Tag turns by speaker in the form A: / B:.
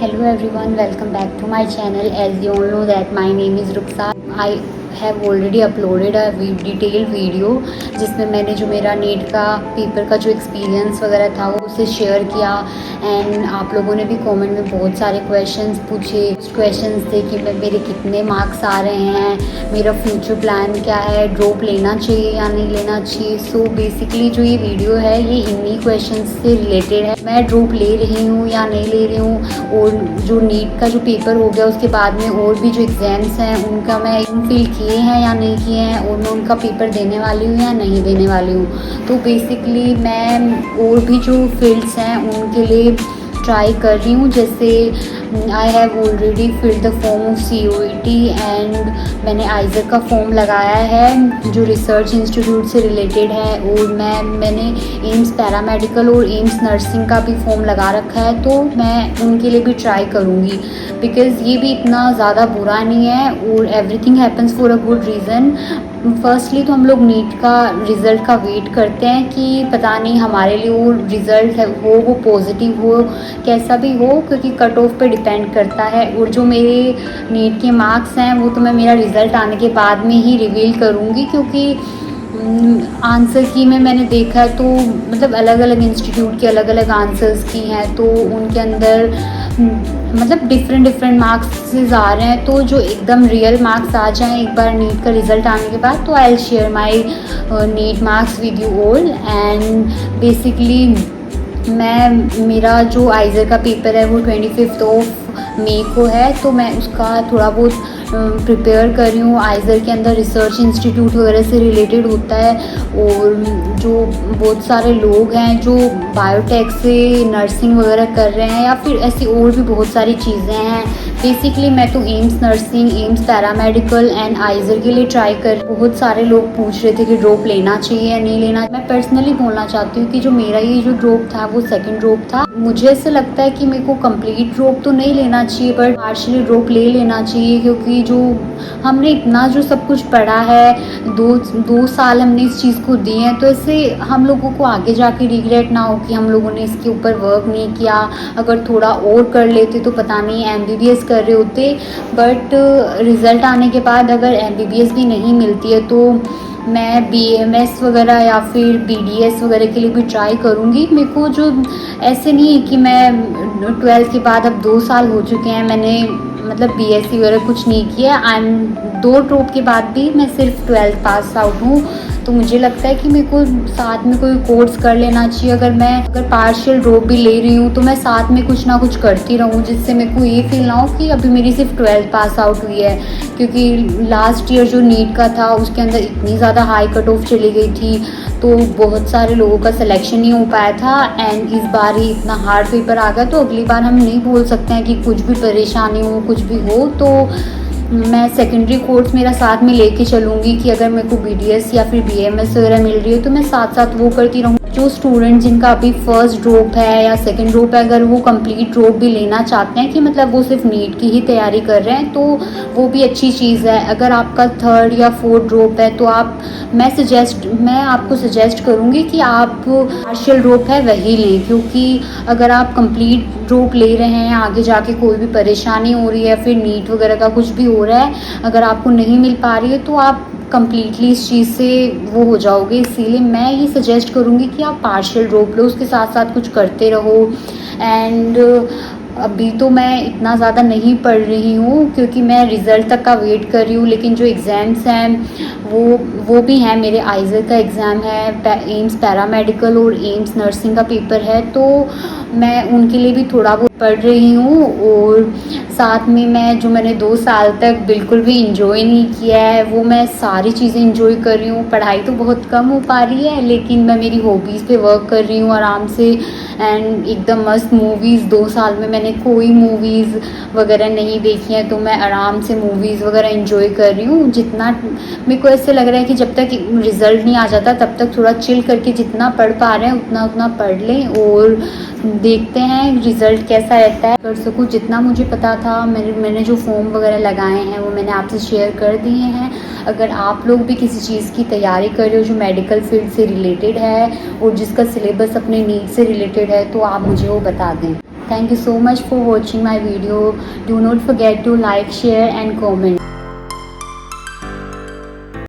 A: Hello everyone, welcome back to my channel. As you all know that my name is Ruksa. I have already uploaded a detailed video जिसमें मैंने जो मेरा NEET का paper का जो experience वगैरह था वो उससे शेयर किया। एंड आप लोगों ने भी कमेंट में बहुत सारे क्वेश्चंस पूछे। क्वेश्चंस थे कि मेरे कितने मार्क्स आ रहे हैं, मेरा फ्यूचर प्लान क्या है, ड्रॉप लेना चाहिए या नहीं लेना चाहिए। सो बेसिकली जो ये वीडियो है ये इन्हीं क्वेश्चंस से रिलेटेड है। मैं ड्रॉप ले रही हूँ या नहीं ले रही हूँ, और जो नीट का जो पेपर हो गया उसके बाद में और भी जो एग्ज़ाम्स हैं उनका मैं फिल किए हैं या नहीं किए हैं, और मैं उनका पेपर देने वाली हूँ या नहीं देने वाली हूँ। तो बेसिकली मैं और भी जो फील्ड्स हैं उनके लिए ट्राई कर रही हूँ। जैसे I have already filled the form of COET and मैंने आइज़र का फॉर्म लगाया है जो रिसर्च इंस्टीट्यूट से रिलेटेड है, और मैंने एम्स पैरामेडिकल और एम्स नर्सिंग का भी फॉर्म लगा रखा है। तो मैं उनके लिए भी ट्राई करूँगी, बिकॉज़ ये भी इतना ज़्यादा बुरा नहीं है और everything happens for a good reason. Firstly तो हम लोग नीट का रिज़ल्ट का वेट करते हैं कि पता नहीं हमारे लिए वो रिज़ल्ट हो वो पॉजिटिव हो, कैसा भी हो, क्योंकि कट ऑफ पे डिपेंड करता है। और जो मेरे नीट के मार्क्स हैं वो तो मैं मेरा रिज़ल्ट आने के बाद में ही रिवील करूँगी, क्योंकि आंसर की में मैंने देखा तो मतलब अलग अलग इंस्टीट्यूट के अलग अलग आंसर्स की हैं, तो उनके अंदर मतलब डिफरेंट मार्क्स आ रहे हैं। तो जो एकदम रियल मार्क्स आ जाएं एक बार नीट का रिज़ल्ट आने के बाद, तो I will share my NEET marks with you all. And basically मेरा जो आइज़र का पेपर है वो 25 मई को है, तो मैं उसका थोड़ा बहुत प्रिपेयर कर रही हूँ। आइज़र के अंदर रिसर्च इंस्टीट्यूट वगैरह से रिलेटेड होता है, और जो बहुत सारे लोग हैं जो बायोटेक से नर्सिंग वगैरह कर रहे हैं या फिर ऐसी और भी बहुत सारी चीज़ें हैं। बेसिकली मैं तो AIIMS nursing, AIIMS paramedical and IISER के लिए ट्राई कर। बहुत सारे लोग पूछ रहे थे कि ड्रॉप लेना चाहिए या नहीं लेना। मैं पर्सनली बोलना चाहती हूँ कि जो मेरा ये जो ड्रॉप था वो सेकेंड ड्रॉप था। मुझे ऐसा लगता है कि मेरे को कंप्लीट ड्रॉप तो नहीं लेना चाहिए, बट पार्शियली ड्रॉप ले लेना चाहिए, क्योंकि जो हमने इतना जो सब कुछ पढ़ा है, दो साल हमने इस चीज़ को दिए हैं, तो इससे हम लोगों को आगे जाके रिग्रेट ना हो कि हम लोगों ने इसके ऊपर वर्क नहीं किया। अगर थोड़ा और कर लेते तो पता नहीं MBBS कर रहे होते। बट रिज़ल्ट आने के बाद अगर MBBS भी नहीं मिलती है तो मैं BAMS वगैरह या फिर BDS वगैरह के लिए भी ट्राई करूँगी। मेरे को जो ऐसे नहीं है कि मैं 12th के बाद अब 2 साल हो चुके हैं, मैंने मतलब BSc वगैरह कुछ नहीं किया। दो ड्रॉप के बाद भी मैं सिर्फ 12th पास आउट हूँ। तो मुझे लगता है कि मेरे को साथ में कोई कोर्स कर लेना चाहिए। अगर पार्शियल ड्रॉप भी ले रही हूँ तो मैं साथ में कुछ ना कुछ करती रहूँ, जिससे मेरे को ये फील ना हो कि अभी मेरी सिर्फ 12th पास आउट हुई है। क्योंकि लास्ट ईयर जो नीट का था उसके अंदर इतनी ज़्यादा हाई कट ऑफ चली गई थी, तो बहुत सारे लोगों का सिलेक्शन नहीं हो पाया था। एंड इस बार ही इतना हार्ड पेपर आ गया, तो अगली बार हम नहीं बोल सकते हैं कि कुछ भी परेशानी हो, कुछ भी हो। तो मैं सेकेंडरी कोर्स मेरा साथ में लेके चलूँगी कि अगर मेरे को BDS या फिर BAMS वगैरह मिल रही है तो मैं साथ साथ वो करती रहूँ। जो स्टूडेंट जिनका अभी फर्स्ट ड्रॉप है या सेकंड ड्रॉप है, अगर वो कंप्लीट ड्रॉप भी लेना चाहते हैं कि मतलब वो सिर्फ नीट की ही तैयारी कर रहे हैं, तो वो भी अच्छी चीज़ है। अगर आपका थर्ड या फोर्थ ड्रॉप है तो मैं आपको सजेस्ट करूँगी कि आप पार्शियल ड्रॉप है वही लें, क्योंकि अगर आप कंप्लीट ड्रॉप ले रहे हैं, आगे जाके कोई भी परेशानी हो रही है, फिर नीट वगैरह का कुछ भी हो रहा है, अगर आपको नहीं मिल पा रही है तो आप कम्प्लीटली इस चीज़ से वो हो जाओगे। इसीलिए मैं ये सजेस्ट करूँगी कि आप पार्शियल ड्रॉप लो, उसके साथ साथ कुछ करते रहो। एंड अभी तो मैं इतना ज़्यादा नहीं पढ़ रही हूँ क्योंकि मैं रिज़ल्ट तक का वेट कर रही हूँ, लेकिन जो एग्ज़ाम्स हैं वो भी हैं। मेरे आइज़र का एग्ज़ाम है, एम्स पैरामेडिकल और एम्स नर्सिंग का पेपर है, तो मैं उनके लिए भी थोड़ा बहुत पढ़ रही हूँ। और साथ में मैंने 2 साल तक बिल्कुल भी इंजॉय नहीं किया है, वो मैं सारी चीज़ें इंजॉय कर रही हूँ। पढ़ाई तो बहुत कम हो पा रही है, लेकिन मैं मेरी हॉबीज़ पे वर्क कर रही हूँ आराम से। एंड एकदम मस्त मूवीज़, 2 साल में मैंने कोई मूवीज़ वगैरह नहीं देखी हैं, तो मैं आराम से मूवीज़ वगैरह इंजॉय कर रही हूँ। जितना मेरे को ऐसे लग रहा है कि जब तक रिज़ल्ट नहीं आ जाता तब तक थोड़ा चिल करके जितना पढ़ पा रहे हैं उतना पढ़ लें, और देखते हैं रिज़ल्ट कैसा रहता है। कर सकूँ जितना मुझे पता था, मैंने जो फॉर्म वगैरह लगाए हैं वो मैंने आपसे शेयर कर दिए हैं। अगर आप लोग भी किसी चीज़ की तैयारी कर रहे हो जो मेडिकल फील्ड से रिलेटेड है और जिसका सिलेबस अपने नीट से रिलेटेड है, तो आप मुझे वो बता दें। Thank you so much for watching my video. Do not forget to like, share and comment.